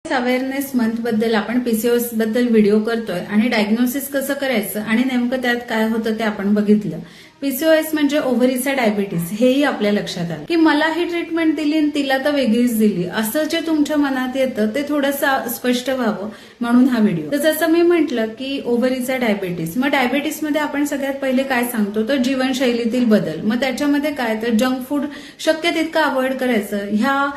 Awareness month बद्दल आपण PCOS बद्दल व्हिडिओ करतोय आणि डायग्नोसिस कसं करायचं आणि नेमकं त्यात काय होतं ते आपण बघितलं. पीसीओएस म्हणजे ओव्हरीचा डायबिटीस हेही आपल्या लक्षात आलं की मला ही ट्रीटमेंट दिली आणि तिला तर वेगळीच दिली असं जे तुमच्या मनात येतं ते थोडंसं स्पष्ट व्हावं म्हणून हा व्हिडिओ. तर जसं मी म्हटलं की ओव्हरीचा डायबिटीस, मग डायबिटीसमध्ये आपण सगळ्यात पहिले काय सांगतो तर जीवनशैलीतील बदल. मग त्याच्यामध्ये काय तर जंक फूड शक्य तितकं अवॉइड करायचं.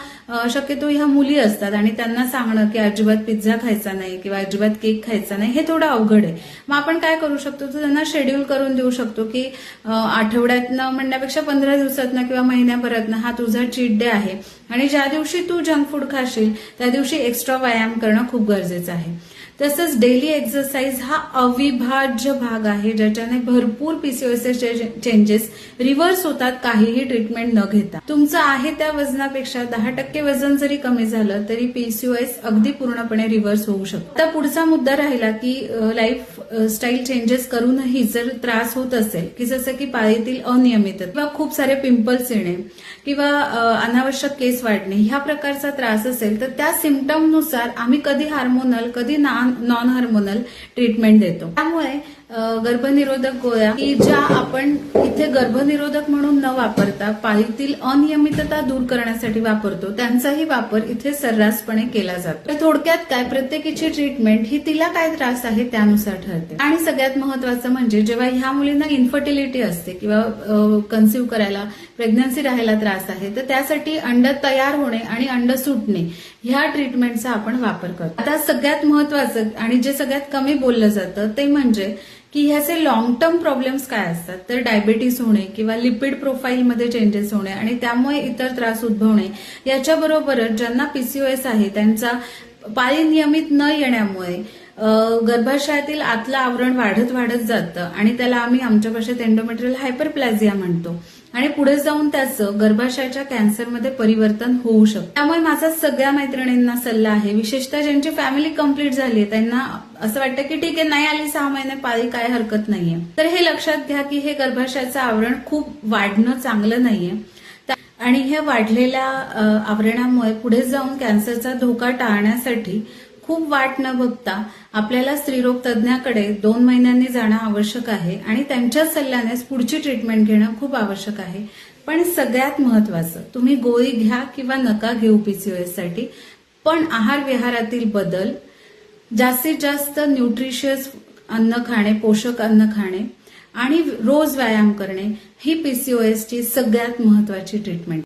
शक्यतो ह्या मुली असतात आणि त्यांना सांगणं की अजिबात पिझ्झा खायचा नाही किंवा अजिबात केक खायचा नाही हे थोडं अवघड आहे. मग आपण काय करू शकतो तर त्यांना शेड्यूल करून देऊ शकतो की आठवड्यातनं म्हणण्यापेक्षा 15 दिवसातनं किंवा महिन्याभरातनं हा तुझा चीट डे आहे आणि ज्या दिवशी तू जंक फूड खाशील त्या दिवशी एक्स्ट्रा व्यायाम करणं खूप गरजेचं आहे. तसंच डेली एक्सरसाइज हा अविभाज्य भाग आहे ज्याच्याने भरपूर पीसीओएसचे चेंजेस रिव्हर्स होतात काहीही ट्रीटमेंट न घेता. तुमचं आहे त्या वजनापेक्षा 10% वजन जरी कमी झालं तरी पीसीओएस अगदी पूर्णपणे रिव्हर्स होऊ शकतो. आता पुढचा मुद्दा राहिला की लाईफ स्टाईल चेंजेस करूनही जर त्रास होत असेल की जसं की पाळीतील अनियमितता किंवा खूप सारे पिंपल्स येणे किंवा अनावश्यक केस वाढणे ह्या प्रकारचा त्रास असेल तर त्या सिम्पटमनुसार आम्ही कधी हार्मोनल कधी नॉन हार्मोनल ट्रीटमेंट देतो. त्यामुळे गर्भनिरोधक गोळ्या की ज्या आपण इथे गर्भनिरोधक म्हणून न वापरता पाळीतील अनियमितता दूर करण्यासाठी वापरतो त्यांचाही वापर इथे सर्रासपणे केला जातो. तर थोडक्यात काय प्रत्येकीची ट्रीटमेंट ही तिला काय त्रास आहे त्यानुसार ठरते. आणि सगळ्यात महत्वाचं म्हणजे जेव्हा ह्या मुलींना इन्फर्टिलिटी असते किंवा कन्सिव्ह करायला प्रेग्नन्सी राहायला त्रास आहे तर त्यासाठी अंड तयार होणे आणि अंड सुटणे ह्या ट्रीटमेंटचा आपण वापर करतो. आता सगळ्यात महत्वाचं आणि जे सगळ्यात कमी बोललं जातं ते म्हणजे की ह्याचे लॉंग टर्म प्रॉब्लेम्स काय असतात तर डायबिटीस होणे किंवा लिपिड प्रोफाईलमध्ये चेंजेस होणे आणि त्यामुळे इतर त्रास उद्भवणे. याच्याबरोबरच ज्यांना पीसीओएस आहे त्यांचा पाळी नियमित न येण्यामुळे गर्भाशयातील आतलं आवरण वाढत जातं आणि त्याला आम्ही आमच्या भाषेत एंडोमेट्रियल हायपरप्लाझिया म्हणतो आणि पुढे जाऊन त्याचं गर्भाशयाच्या कॅन्सरमध्ये परिवर्तन होऊ शकतं. त्यामुळे माझा सगळ्या मैत्रिणींना सल्ला आहे, विशेषतः ज्यांची फॅमिली कंप्लीट झाली त्यांना असं वाटतं की ठीक आहे नाही आली 6 महिने पाळी काय हरकत नाहीये, तर हे लक्षात घ्या की हे गर्भाशयाचं आवरण खूप वाढणं चांगलं नाहीये आणि हे वाढलेल्या आवरणामुळे पुढे जाऊन कॅन्सरचा धोका टाळण्यासाठी खूप वाट न बघता आपल्याला स्त्रीरोग तज्ज्ञाकडे 2 महिन्यांनी जाणं आवश्यक आहे आणि त्यांच्या सल्ल्यानेच पुढची ट्रीटमेंट घेणं खूप आवश्यक आहे. पण सगळ्यात महत्वाचं तुम्ही गोळी घ्या किंवा नका घेऊ पीसीओएस साठी, पण आहार विहारातील बदल, जास्तीत जास्त न्यूट्रिशियस अन्न खाणे, पोषक अन्न खाणे आणि रोज व्यायाम करणे ही पीसीओएसची सगळ्यात महत्वाची ट्रीटमेंट.